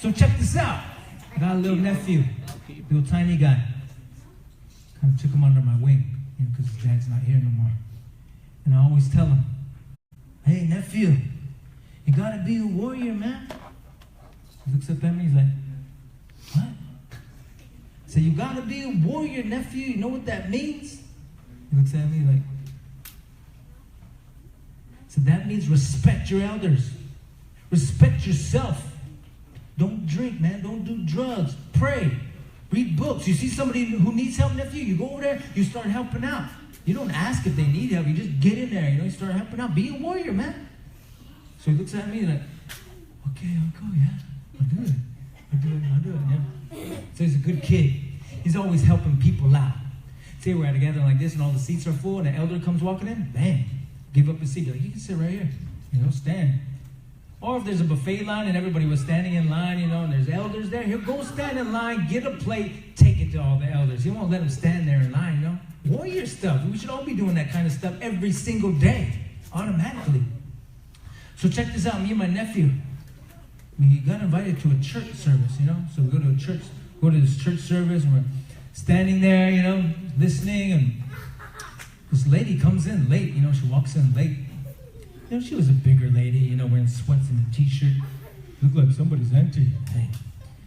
So check this out. I got a little nephew, little tiny guy. Kind of took him under my wing, because his dad's not here no more. And I always tell him, hey, nephew, you gotta be a warrior, man. He looks up at me, he's like, what? I said, you gotta be a warrior, nephew. You know what that means? He looks at me like, so that means respect your elders. Respect yourself. Don't drink, man. Don't do drugs. Pray. Read books. You see somebody who needs help, nephew, you go over there, you start helping out. You don't ask if they need help. You just get in there, you start helping out. Be a warrior, man. So he looks at me like, okay, I'll go, yeah. I'll do it, yeah. So he's a good kid. He's always helping people out. Say we're at a gathering like this and all the seats are full and an elder comes walking in, bam, give up his seat. Like, you can sit right here, stand. Or if there's a buffet line and everybody was standing in line, and there's elders there, he'll go stand in line, get a plate, take it to all the elders. He won't let them stand there in line, Warrior stuff. We should all be doing that kind of stuff every single day, automatically. So check this out, me and my nephew, we got invited to a church service, So we go to this church service, and we're standing there, listening, and this lady comes in late, she walks in late. She was a bigger lady, wearing sweats and a t-shirt. Looked like somebody's auntie. Hey.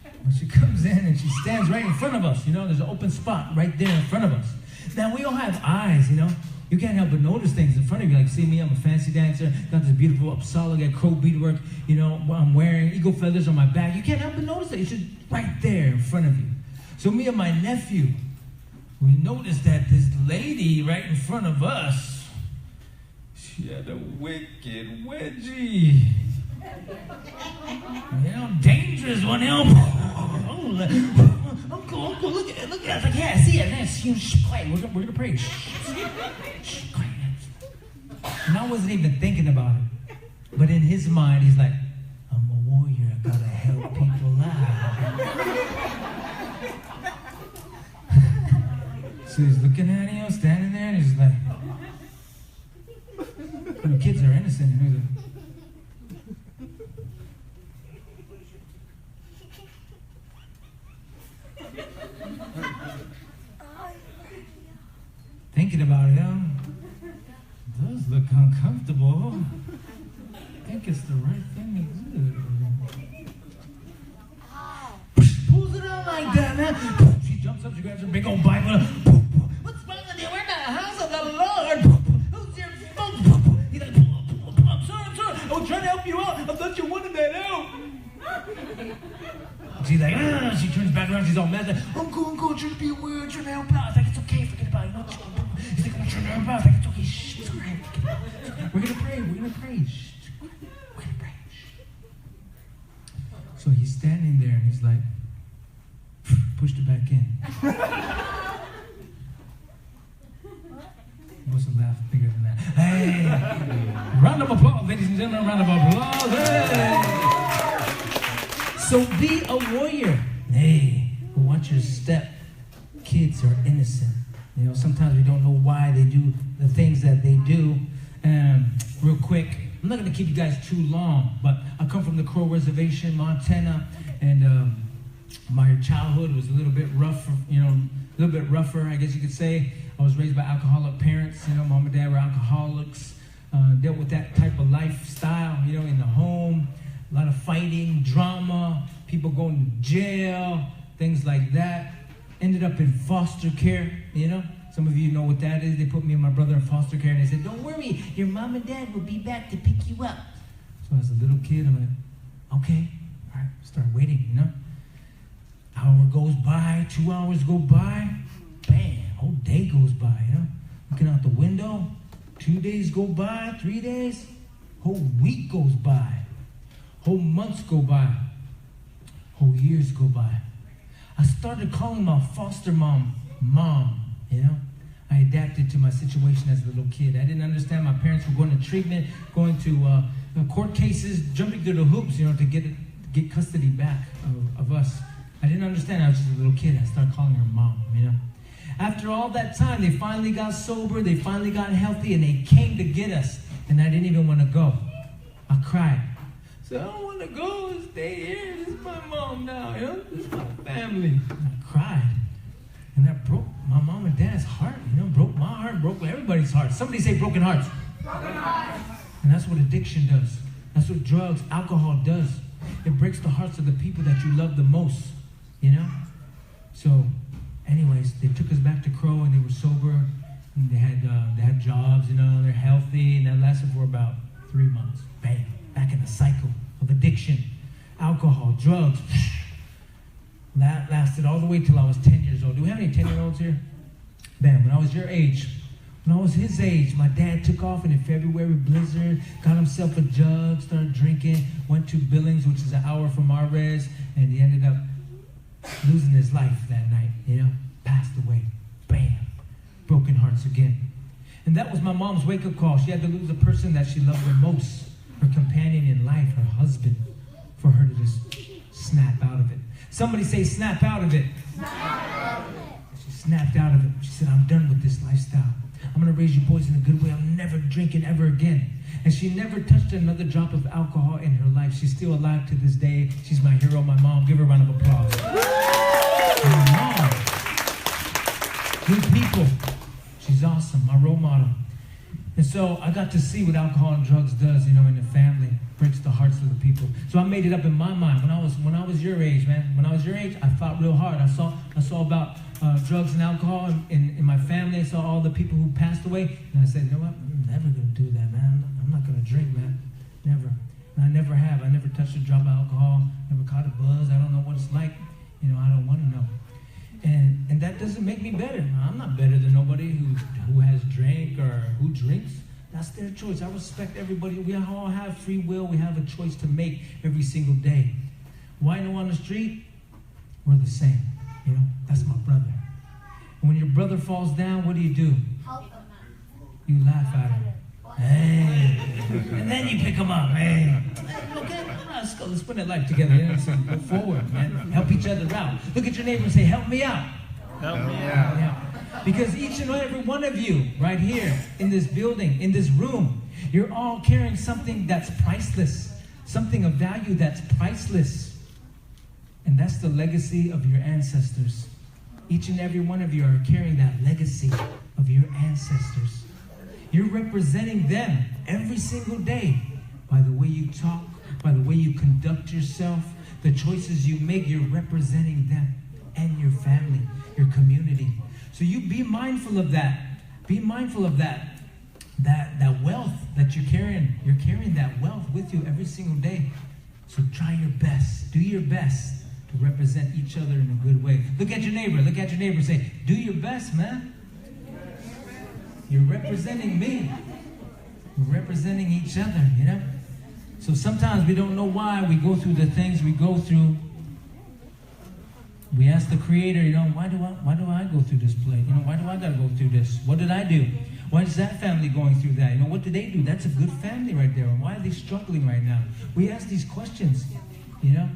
Well, she comes in and she stands right in front of us, there's an open spot right there in front of us. Now, we all have eyes, You can't help but notice things in front of you. Like, see me, I'm a fancy dancer, got this beautiful upsala, got crow beadwork, what I'm wearing, eagle feathers on my back. You can't help but notice it. It's just right there in front of you. So me and my nephew, we noticed that this lady right in front of us, she had a wicked wedgie. Dangerous one. Uncle, look at it. Look at it. I was like, yeah, I see it. Shh, quiet. We're going to pray. Shh, quiet. And I wasn't even thinking about it. But in his mind, he's like, I'm a warrior. I got to help people out. So he's looking at him, standing there, and he's like, the kids are innocent. And he's like, thinking about it, it does look uncomfortable. I think it's the right thing to do. Pulls it out like that, man. She jumps up, she grabs her big old Bible. What's wrong with you? We're in the house of the Lord. Who's your phone? He's like, I'm sorry. I was trying to help you out. I thought you wanted that out. She's like, she turns back around, she's all mad. Like, Uncle, I'm trying to be weird, trying to help out. It's like, it's okay, forget about it. He's like, I'm trying to help out. It's like, it's okay, shh, it's all right. We're gonna pray. Shh, we're gonna pray. Shh. So he's standing there and he's like, pushed it back in. What's a laugh bigger than that? Hey! Round of applause, ladies and gentlemen, round of applause. Hey! So be a warrior. Hey, watch your step. Kids are innocent. Sometimes we don't know why they do the things that they do. Real quick, I'm not going to keep you guys too long, but I come from the Crow Reservation, Montana, and my childhood was a little bit rough, a little bit rougher, I guess you could say. I was raised by alcoholic parents. Mom and dad were alcoholics. Dealt with that type of lifestyle, in the home. A lot of fighting, drama, people going to jail, things like that. Ended up in foster care, Some of you know what that is. They put me and my brother in foster care, and they said, don't worry, your mom and dad will be back to pick you up. So as a little kid, I'm like, okay, all right, start waiting, Hour goes by, 2 hours go by, bam, whole day goes by, Looking out the window, 2 days go by, 3 days, whole week goes by. Whole months go by. Whole years go by. I started calling my foster mom, I adapted to my situation as a little kid. I didn't understand my parents were going to treatment, going to court cases, jumping through the hoops, to get custody back of us. I didn't understand. I was just a little kid. I started calling her mom, After all that time, they finally got sober, they finally got healthy, and they came to get us. And I didn't even want to go. I cried. So I don't want to go. It's stay here. This is my mom now, you know? This is my family. And I cried. And that broke my mom and dad's heart, you know? Broke my heart, broke everybody's heart. Somebody say broken hearts. Broken hearts. And that's what addiction does. That's what drugs, alcohol does. It breaks the hearts of the people that you love the most, you know? So, anyways, they took us back to Crow, and they were sober. And they had jobs, you know, they're healthy, and that lasted for about 3 months. Bam, back in the cycle of addiction, alcohol, drugs. That lasted all the way till I was 10 years old. Do we have any 10-year-olds here? Bam, when I was your age, when I was his age, my dad took off in a February blizzard, got himself a jug, started drinking, went to Billings, which is an hour from our res, and he ended up losing his life that night, you know, passed away. Bam, broken hearts again. And that was my mom's wake-up call. She had to lose the person that she loved the most, her companion in life, her husband, for her to just snap out of it. Somebody say, snap out of it. Snap out of it. She snapped out of it. She said, I'm done with this lifestyle. I'm going to raise you boys in a good way. I'm never drinking ever again. And she never touched another drop of alcohol in her life. She's still alive to this day. She's my hero, my mom. Give her a round of applause. My mom. Good people. She's awesome, my role model. And so I got to see what alcohol and drugs does, you know, in the family. Breaks the hearts of the people. So I made it up in my mind when I was your age, man. When I was your age, I fought real hard. I saw about drugs and alcohol in my family. I saw all the people who passed away, and I said, you know what? I'm never gonna do that, man. I'm not gonna drink, man. Never. And I never have. I never touched a drop of alcohol. Never caught a buzz. I don't know what it's like. You know, I don't want to know. And that doesn't make me better. I'm not better than nobody who has drank or who drinks. That's their choice. I respect everybody. We all have free will. We have a choice to make every single day. Wino on the street, we're the same. You know, that's my brother. And when your brother falls down, what do? Help him. You laugh at him. Hey. And then you pick him up. Hey. Okay, let's go. Let's put that life together. You know, so go forward, man. Help each other out. Look at your neighbor and say, help me out. Help me out. Yeah. Because each and every one of you right here in this building, in this room, you're all carrying something that's priceless, something of value that's priceless. And that's the legacy of your ancestors. Each and every one of you are carrying that legacy of your ancestors. You're representing them every single day by the way you talk, by the way you conduct yourself, the choices you make. You're representing them and your family, your community. So you be mindful of that. Be mindful of that wealth that you're carrying. You're carrying that wealth with you every single day. So try your best. Do your best to represent each other in a good way. Look at your neighbor. Look at your neighbor and say, do your best, man. You're representing me. We're representing each other, you know? So sometimes we don't know why we go through the things we go through. We ask the Creator, you know, why do I go through this play? You know, why do I gotta go through this? What did I do? Why is that family going through that? You know, what did they do? That's a good family right there. Why are they struggling right now? We ask these questions, you know?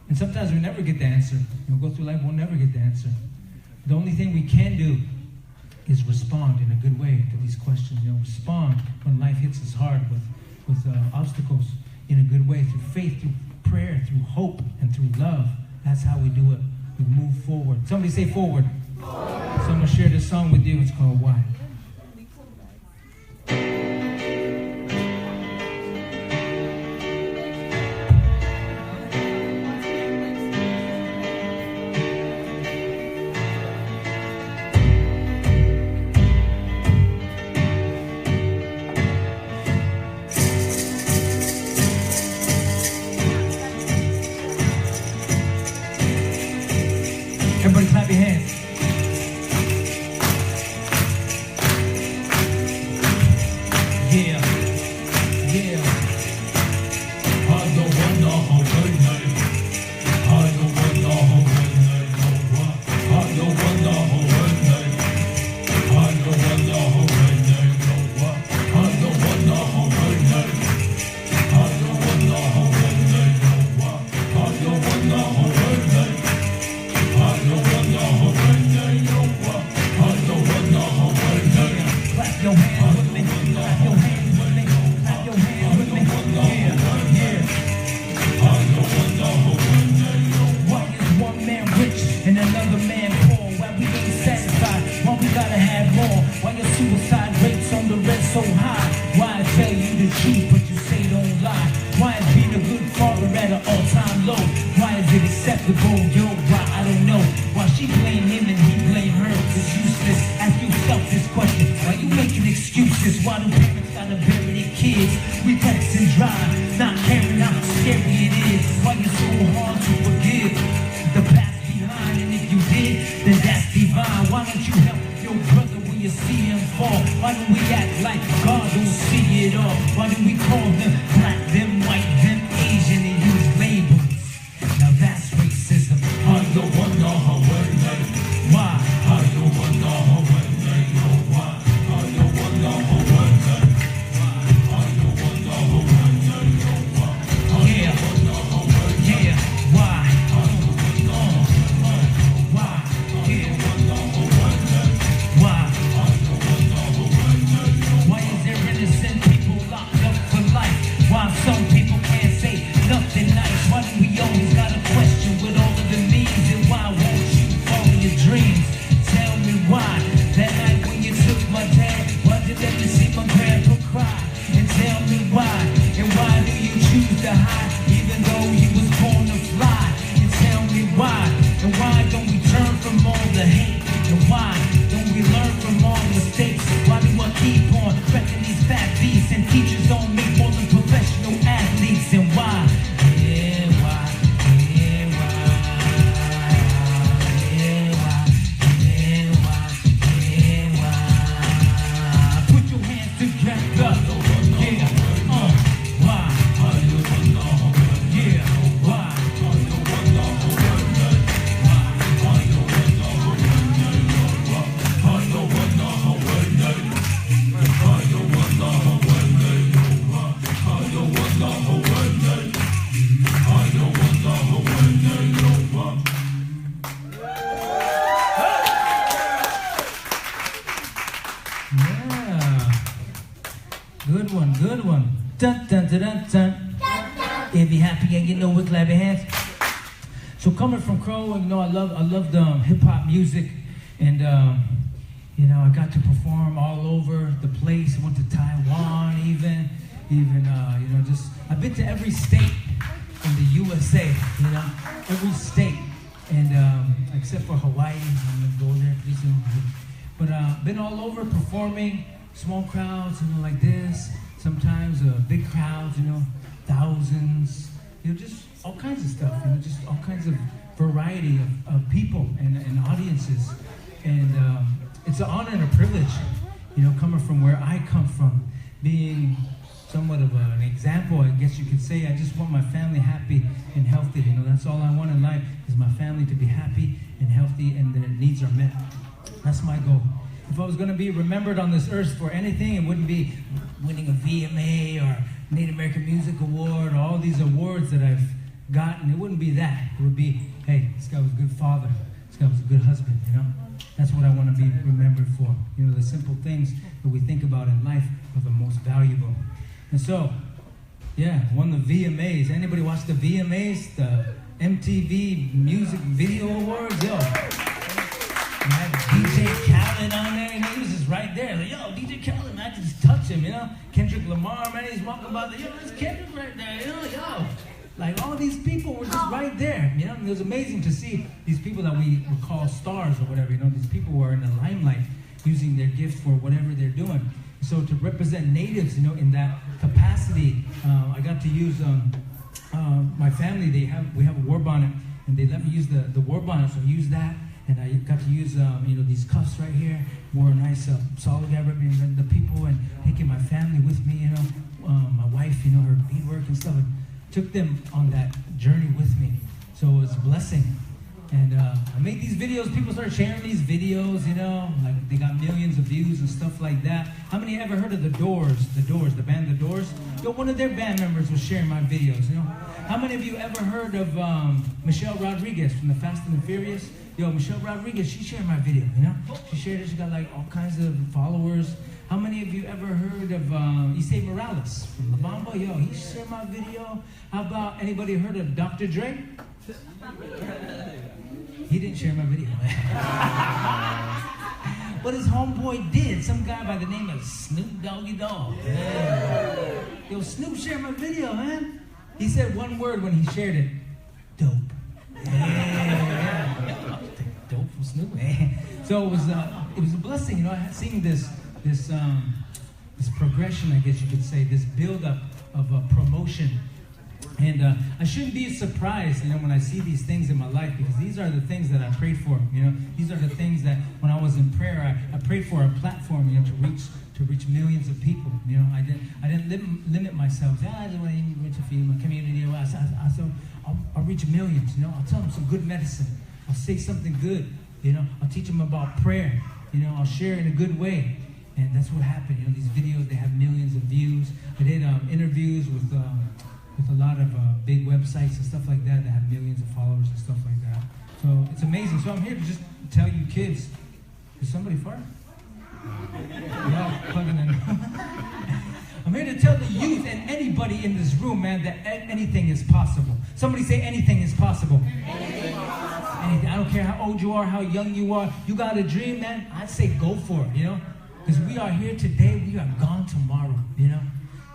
And sometimes we never get the answer. We'll go through life, we'll never get the answer. The only thing we can do is respond in a good way to these questions. You know, respond when life hits us hard with obstacles in a good way, through faith, through prayer, through hope, and through love. That's how we do it. We move forward. Somebody say forward. Forward. So I'm going to share this song with you. It's called Why. Everybody clap your hands. Yeah, yeah. I don't want no whole good night. I don't want no whole good night. I don't want no whole good night. I don't want no whole good night. I don't want no whole good night. I don't want no whole good night. I don't want no whole good night. I don't want no whole good night. Why is it acceptable? Yo, why? I don't know. Why she blame him and he blame her? It's useless. Ask yourself this question. Why you making excuses? Why do parents gotta bury their kids? We text and drive, not caring how scary it is. Why you so hard to forgive the past behind? And if you did, then that's divine. Why don't you help your brother when you see him fall? Why do we act like God don't see it all? Why do we call them black, them white, them Asian, and use labels? Now that's racism. I don't wonder how why? I don't wonder how why? I don't wonder how Good one. Dun, dun, dun, dun, dun. If you're happy and you know it, clap your hands. So coming from Crow, you know, I loved hip hop music, and you know, I got to perform all over the place. I went to Taiwan, even you know, just I've been to every state in the USA, you know, every state, and except for Hawaii. I'm gonna go there pretty soon. But been all over performing, small crowds, you know, like this. Sometimes big crowds, you know, thousands, you know, just all kinds of stuff, you know, just all kinds of variety of people and audiences. And it's an honor and a privilege, you know, coming from where I come from, being somewhat of an example, I guess you could say. I just want my family happy and healthy, you know, that's all I want in life, is my family to be happy and healthy and their needs are met. That's my goal. If I was going to be remembered on this earth for anything, it wouldn't be winning a VMA or Native American Music Award, or all these awards that I've gotten. It wouldn't be that. It would be, hey, this guy was a good father. This guy was a good husband, you know? That's what I want to be remembered for. You know, the simple things that we think about in life are the most valuable. And so, yeah, won the VMAs. Anybody watch the VMAs? The MTV Music Video Awards? Yo. You had DJ Khaled on there, and he was just right there. Like, yo, DJ Khaled, man, I could just touch him, you know? Kendrick Lamar, man, he's walking by, yo, there's Kendrick right there, you know? Yo. Like, all these people were just right there, you know? And it was amazing to see these people that we would call stars or whatever, you know? These people were in the limelight, using their gift for whatever they're doing. So to represent natives, you know, in that capacity, I got to use my family. We have a war bonnet, and they let me use the war bonnet, so I used that. And I got to use, you know, these cuffs right here. Wore a nice solid representing the people and taking my family with me, you know. My wife, you know, her beadwork and stuff. And took them on that journey with me. So it was a blessing. And I made these videos. People started sharing these videos, you know. Like, they got millions of views and stuff like that. How many ever heard of The Doors? The band The Doors? Yo, one of their band members was sharing my videos, you know. How many of you ever heard of Michelle Rodriguez from the Fast and the Furious? Yo, Michelle Rodriguez, she shared my video, you know? She shared it, she got like all kinds of followers. How many of you ever heard of Issei Morales from La Bamba? Yo, he shared my video. How about anybody heard of Dr. Dre? He didn't share my video, man. But his homeboy did. Some guy by the name of Snoop Doggy Dogg. Yeah. Yo, Snoop shared my video, man. He said one word when he shared it. dope. Yeah. Dope from Snoop. So it was a blessing, you know. I had seen this progression, I guess you could say, this build-up of a promotion. And I shouldn't be surprised, you know, when I see these things in my life, because these are the things that I prayed for, you know. These are the things that when I was in prayer, I prayed for a platform, you know, to reach millions of people, you know. I didn't limit myself. I just want to reach a few, my community. You know, I'll reach millions, you know. I'll tell them some good medicine. I'll say something good, you know. I'll teach them about prayer, you know. I'll share in a good way. And that's what happened, you know. These videos, they have millions of views. I did interviews with a lot of big websites and stuff like that have millions of followers and stuff like that. So it's amazing. So I'm here to just tell you kids, is somebody fart? Yeah, plugging in. I'm here to tell the youth and anybody in this room, man, that anything is possible. Somebody say anything is possible. Anything. I don't care how old you are, how young you are. You got a dream, man, I'd say go for it, you know? Because we are here today, we are gone tomorrow, you know?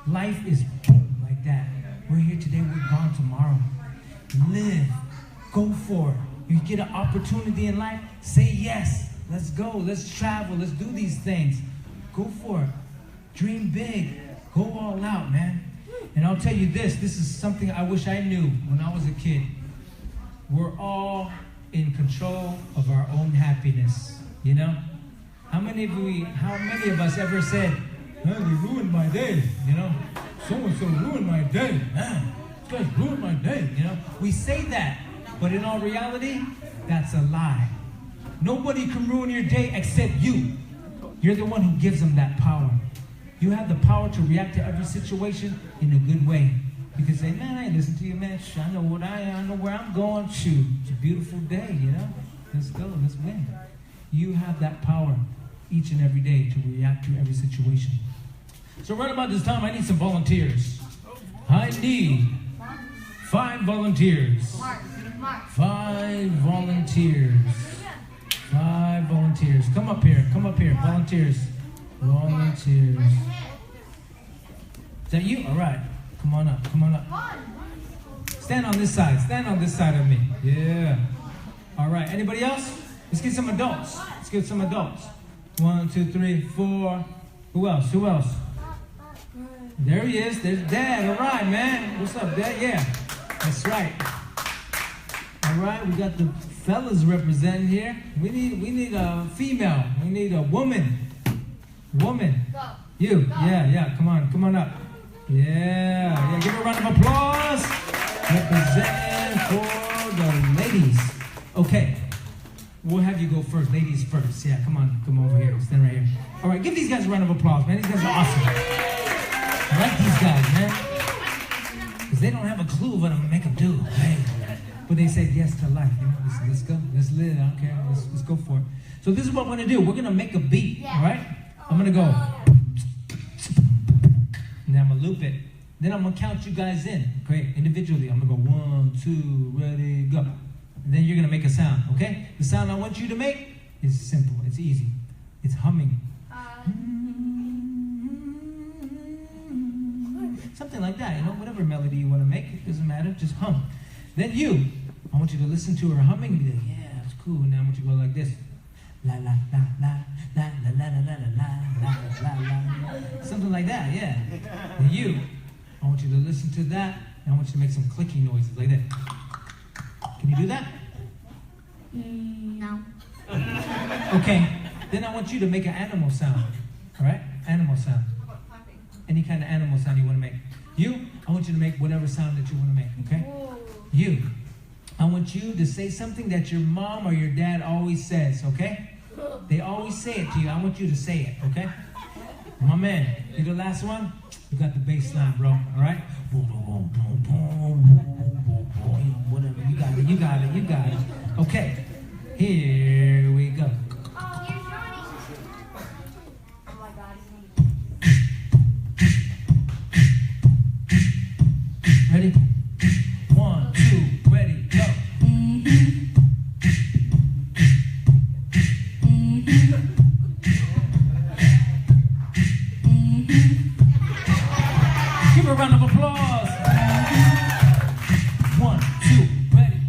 Life is boom, like that. We're here today, we're gone tomorrow. Live. Go for it. You get an opportunity in life, say yes. Let's go. Let's travel. Let's do these things. Go for it. Dream big. Go all out, man. And I'll tell you this is something I wish I knew when I was a kid. We're all in control of our own happiness, you know? How many of us ever said, "Man, you ruined my day," you know? "So-and-so ruined my day. Man, this guy's ruined my day," you know? We say that, but in all reality, that's a lie. Nobody can ruin your day except you. You're the one who gives them that power. You have the power to react to every situation in a good way. You can say, "Man, I ain't listen to you, man. I know what I am. I know where I'm going. Shoot, it's a beautiful day, you know? Let's go. Let's win." You have that power each and every day to react to every situation. So right about this time, I need some volunteers. I need 5 volunteers. 5 volunteers. 5 volunteers. Come up here. Volunteers. Volunteers. Is that you? All right. Come on up. Stand on this side of me. Yeah. All right. Anybody else? Let's get some adults. 1, 2, 3, 4. Who else? There he is. There's Dad. All right, man. What's up, Dad? Yeah. That's right. All right. We got the fellas representing here. We need a female. We need a woman. You. Yeah. Come on up. Yeah. Give her a round of applause. Representing for the ladies. Okay. We'll have you go first. Ladies first. Yeah, come over here. Stand right here. All right, give these guys a round of applause, man. These guys are awesome. I like these guys, man. Because they don't have a clue what I'm going to make them do. Hey. But they said yes to life. You know? Let's go. Let's live. I don't care. Let's go for it. So this is what we're going to do. We're going to make a beat, all right? I'm going to go. And then I'm going to loop it. Then I'm going to count you guys in, okay? Individually. I'm going to go 1, 2, ready, go. And then you're going to make a sound, okay? The sound I want you to make is simple. It's easy. It's humming. Something like that, you know? Whatever melody you want to make, it doesn't matter. Just hum. Then I want you to listen to her humming and be like, yeah, that's cool. Now I want you to go like this. La la la la la la la la la la la la. Something like that, yeah. Then I want you to listen to that, and I want you to make some clicking noises like that. Can you do that? No. Okay. Then I want you to make an animal sound. All right? Animal sound. Any kind of animal sound you want to make. I want you to make whatever sound that you want to make, okay? I want you to say something that your mom or your dad always says, okay? They always say it to you. I want you to say it, okay? My man, you the last one? You got the bass line, bro, all right? Whatever, you got it. Okay, here we go. Oh, here's Johnny. Oh my God. Ready? 1, 2, ready, go. Give her a round of applause. 1, 2, ready.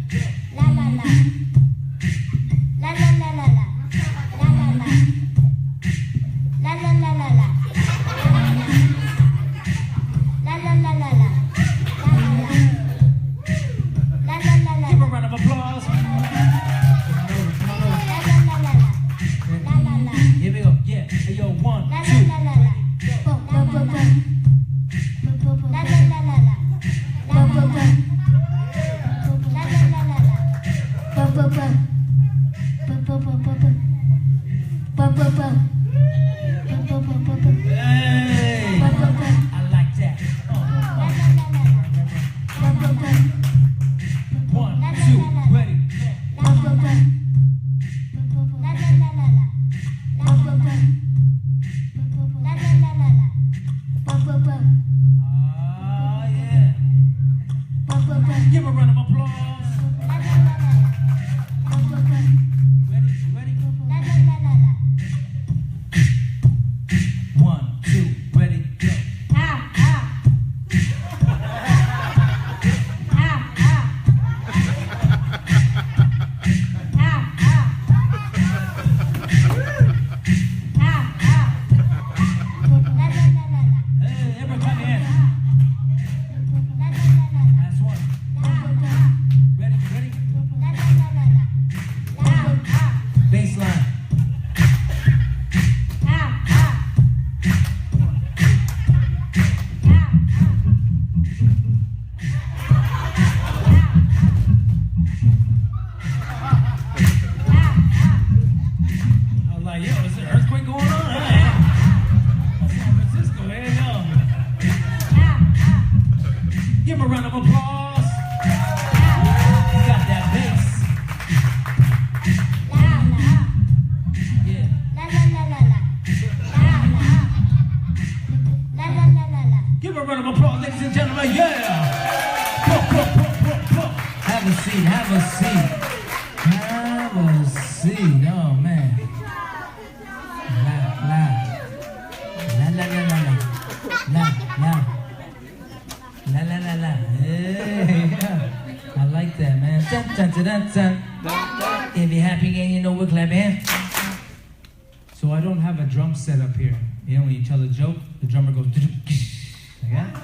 Hey, I like that. 1, 2, ready. Ah, yeah. Give a round of applause. Ready? Ready? 1, 2, ready, go. Hey, everyone clap your hands. Last one. Ready, ready? Baseline. I was like, yo, is there an earthquake going on? San Francisco, hey, yo. Give him a round of applause. He got that bass. Yeah. Give him a round of applause, ladies and gentlemen. Yeah. Have a seat. Have a seat. Have a seat. Oh man. La la la la la la la la la la la. Hey, yeah. I like that, man. Dun, dun, dun, dun, dun. If you're happy again, you know we're clapping. So I don't have a drum set up here. You know, when you tell a joke, the drummer goes like that.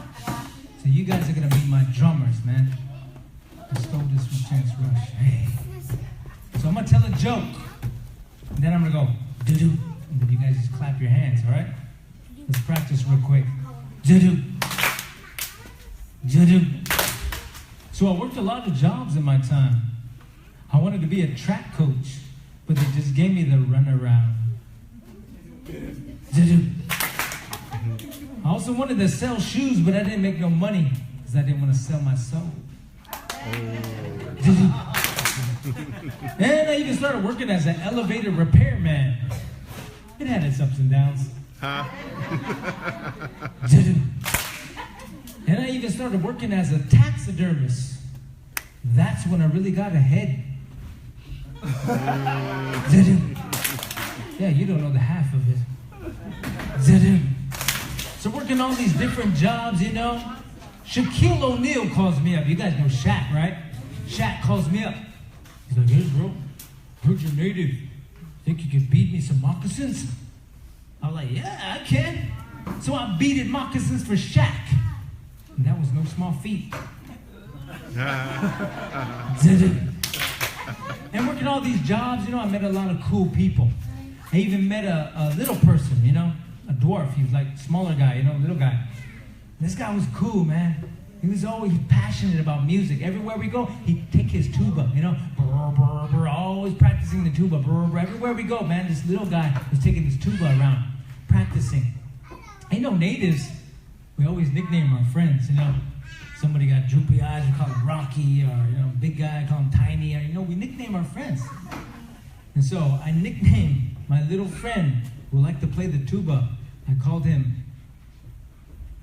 So you guys are gonna be my drummers, man. I stole this from Chance Rush. Hey. So I'm gonna tell a joke, and then I'm gonna go doo-doo, and then you guys just clap your hands, all right? Let's practice real quick. Doo-doo. Doo-doo. So I worked a lot of jobs in my time. I wanted to be a track coach, but they just gave me the runaround. Doo-doo. I also wanted to sell shoes, but I didn't make no money because I didn't want to sell my soul. Doo-doo. And I even started working as an elevator repairman. It had its ups and downs. Doo-doo. And I even started working as a taxidermist. That's when I really got ahead. Doo-doo. Yeah, you don't know the half of it. Doo-doo. So working all these different jobs, you know. Shaquille O'Neal calls me up. You guys know Shaq, right? Shaq calls me up. He's like, hey, bro, heard you're native. Think you can beat me some moccasins? I was like, yeah, I can. So I beated moccasins for Shaq. And that was no small feat. And working all these jobs, you know, I met a lot of cool people. I even met a little person, you know, a dwarf. He was like a smaller guy, you know, little guy. This guy was cool, man. He was always passionate about music. Everywhere we go, he'd take his tuba, you know, brr, brr, brr, always practicing the tuba. Brr, brr. Everywhere we go, man, this little guy was taking his tuba around, practicing. Ain't no natives. We always nickname our friends, you know. Somebody got droopy eyes, we call him Rocky, or, you know, big guy, call him Tiny, or, you know, we nickname our friends. And so I nicknamed my little friend who liked to play the tuba. I called him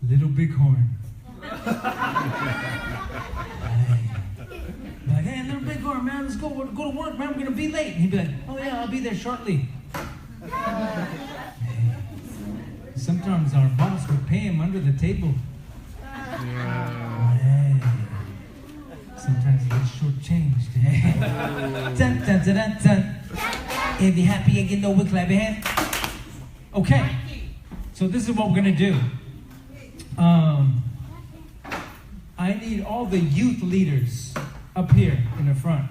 Little Bighorn. Like, hey, Little Bighorn, man, let's go to work, man, I'm gonna be late. And he'd be like, oh yeah, I'll be there shortly. Sometimes our boss would pay him under the table. Hey. Sometimes he gets shortchanged. Dun, dun, dun, dun, dun. If you're happy and you know we're clap your hands. Okay, so this is what we're gonna do. I need all the youth leaders up here in the front.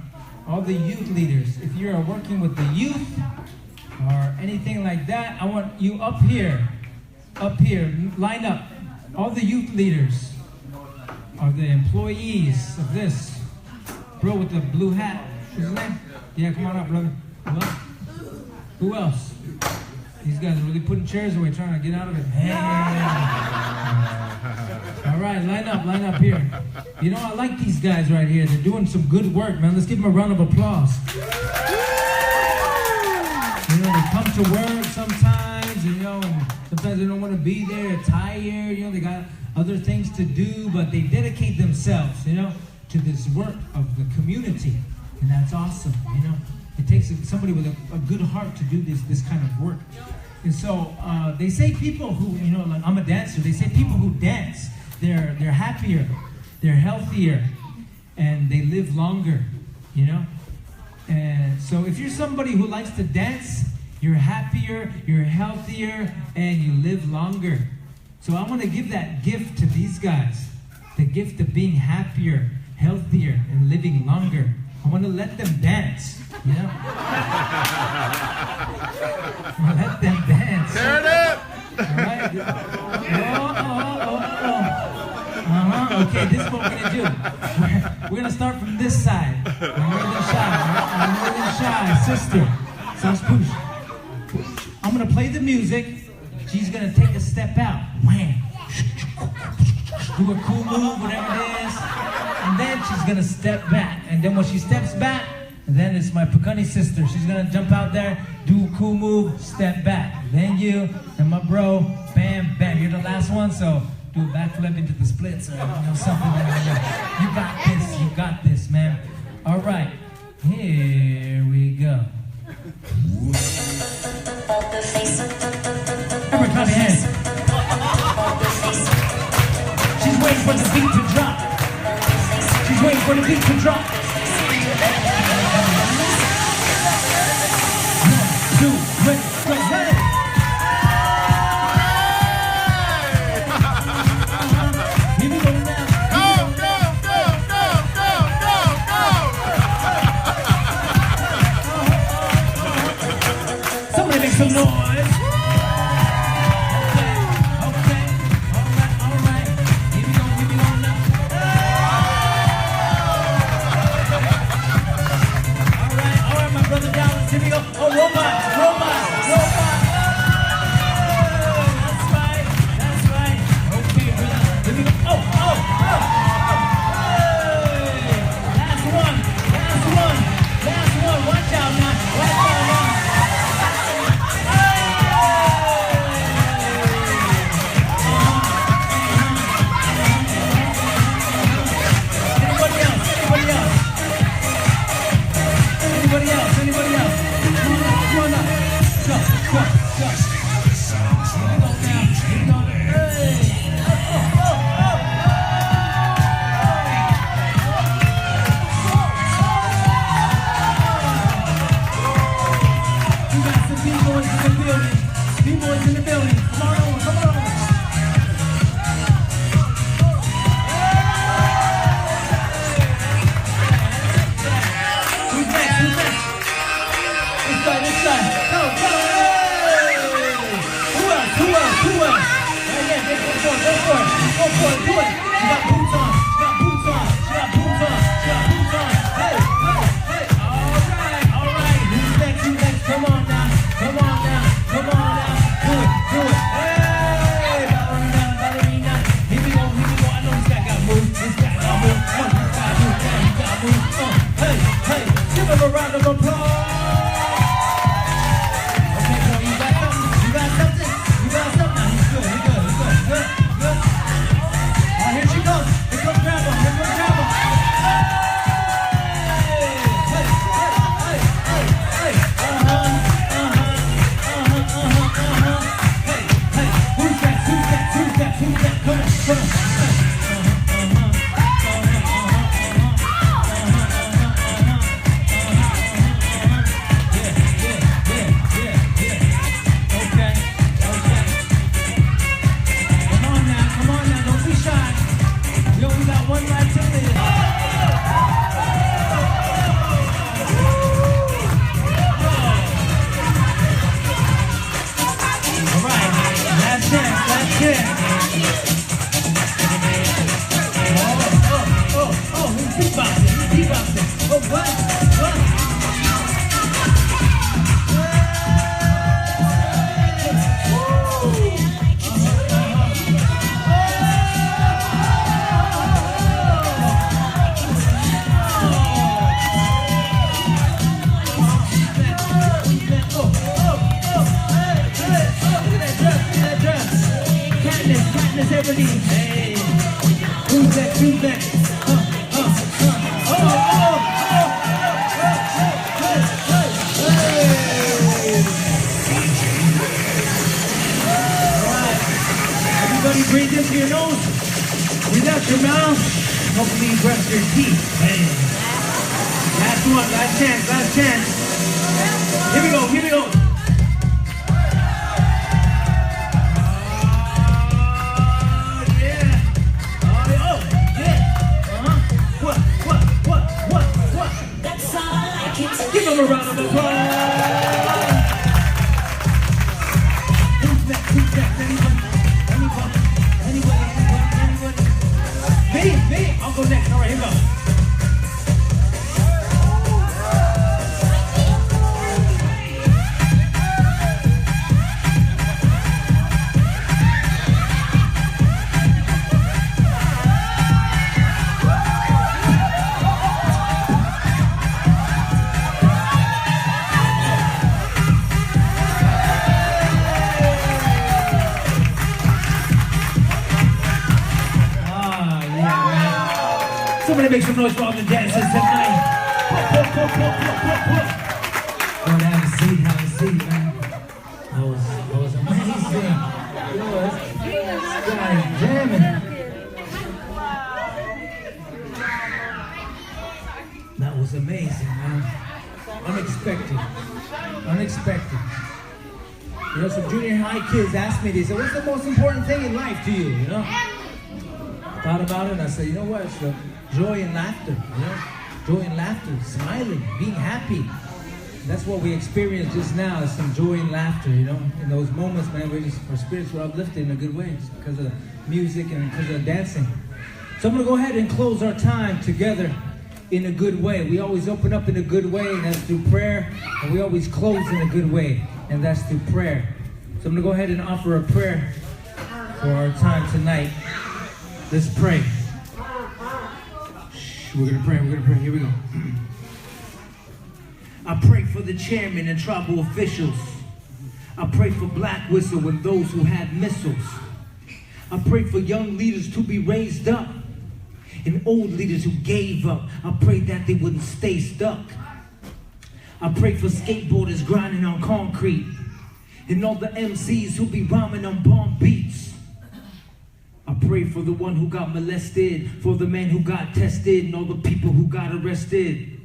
All the youth leaders. If you're working with the youth or anything like that, I want you up here, line up. All the youth leaders are the employees of this. Bro with the blue hat, what's his name? Yeah, come on up, brother. Who else? These guys are really putting chairs away, trying to get out of it. Hey. All right, line up here. You know, I like these guys right here. They're doing some good work, man. Let's give them a round of applause. You know, they come to work sometimes, you know, and sometimes they don't want to be there, they're tired, you know, they got other things to do, but they dedicate themselves, you know, to this work of the community. And that's awesome, you know. It takes somebody with a good heart to do this kind of work. And so they say people who, you know, like I'm a dancer, they say people who dance, they're happier, they're healthier, and they live longer, you know. And so if you're somebody who likes to dance, you're happier, you're healthier, and you live longer. So I want to give that gift to these guys, the gift of being happier, healthier, and living longer. I want to let them dance, you know? Let them dance. Tear it up! All right? Okay, this is what we're going to do. We're going to start from this side. More than shy, sister. Sounds push. I'm going to play the music. She's going to take a step out. Wham. Do a cool move, whatever it is. And then she's going to step back. And then when she steps back, then it's my Pekani sister. She's going to jump out there, do a cool move, step back. Then you and my bro, bam, bam. You're the last one, so do a backflip into the splits or something like that. You got this, man. All right, here we go. Everybody clap your hands. She's waiting for the beat to drop. She's waiting for the beat to drop. 1, 2, 3, go, hey! Here we go now. Go, go, go, go, go, go, go! Somebody make some noise. Okay, all right. Here we go now. All right, my brother Dallas, here we go. Oh, robot. That's right. Okay, brother. Here we go. Oh. Hey. Last one. Watch out now. Anybody else? Come on up. Go. Here we go. Hey. We got some B-boys in the building. Come on over. Who's next? This side. Go. Hey! Who else? Yeah, go for it. Do it. She got boots on. Hey. All right. Who's next? Come on now. Do it. Hey, ballerina. Here we go. I know this guy got moves. He got moves. Hey. Give him a round of applause. ready? Hey. Who's next? Who's next? Everybody breathe into your nose, breathe out your mouth. Hopefully you brush your teeth. Hey. Last one, last chance, last chance. Here we go, here we go. Give them a round of applause. Who's next? Who's next? Anybody? Me? I'll go next. All right, here we go. Somebody make some noise for all the dancers tonight. Go and have a seat, man. That was amazing. God damn it. That was amazing, man. Unexpected. You know, some junior high kids asked me, they said, what's the most important thing in life to you, you know? Thought about it and I said, you know what? It's the joy and laughter, you know? Joy and laughter, smiling, being happy. That's what we experienced just now, is some joy and laughter, you know? In those moments, man, our spirits were uplifted in a good way just because of music and because of dancing. So I'm going to go ahead and close our time together in a good way. We always open up in a good way, and that's through prayer. And we always close in a good way, and that's through prayer. So I'm going to go ahead and offer a prayer for our time tonight. Let's pray. We're going to pray. Here we go. I pray for the chairman and tribal officials. I pray for Black Whistle and those who had missiles. I pray for young leaders to be raised up and old leaders who gave up. I pray that they wouldn't stay stuck. I pray for skateboarders grinding on concrete and all the MCs who be rhyming on bomb beats. I pray for the one who got molested, for the man who got tested, and all the people who got arrested.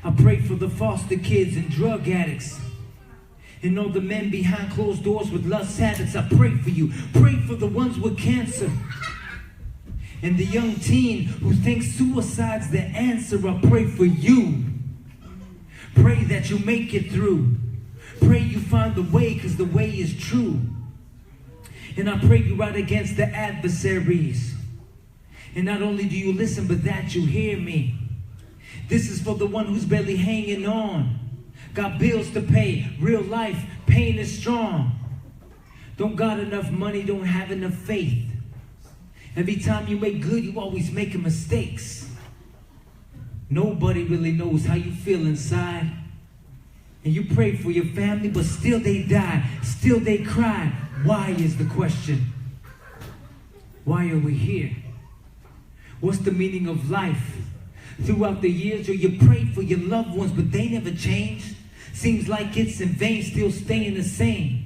I pray for the foster kids and drug addicts, and all the men behind closed doors with lust habits. I pray for you. Pray for the ones with cancer, and the young teen who thinks suicide's the answer. I pray for you. Pray that you make it through. Pray you find the way, because the way is true. And I pray you right against the adversaries. And not only do you listen, but that you hear me. This is for the one who's barely hanging on. Got bills to pay, real life, pain is strong. Don't got enough money, don't have enough faith. Every time you make good, you always making mistakes. Nobody really knows how you feel inside. And you pray for your family, but still they die, still they cry. Why is the question? Why are we here? What's the meaning of life? Throughout the years, or you prayed for your loved ones, but they never changed. Seems like it's in vain, still staying the same.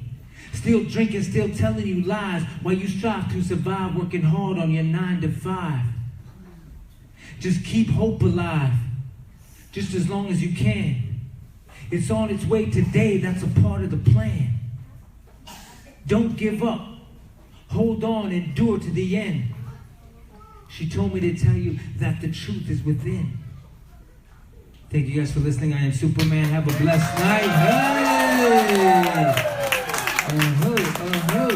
Still drinking, still telling you lies, while you strive to survive, working hard on your 9 to 5. Just keep hope alive, just as long as you can. It's on its way today, that's a part of the plan. Don't give up. Hold on, endure to the end. She told me to tell you that the truth is within. Thank you guys for listening. I am Supaman. Have a blessed night. Hey!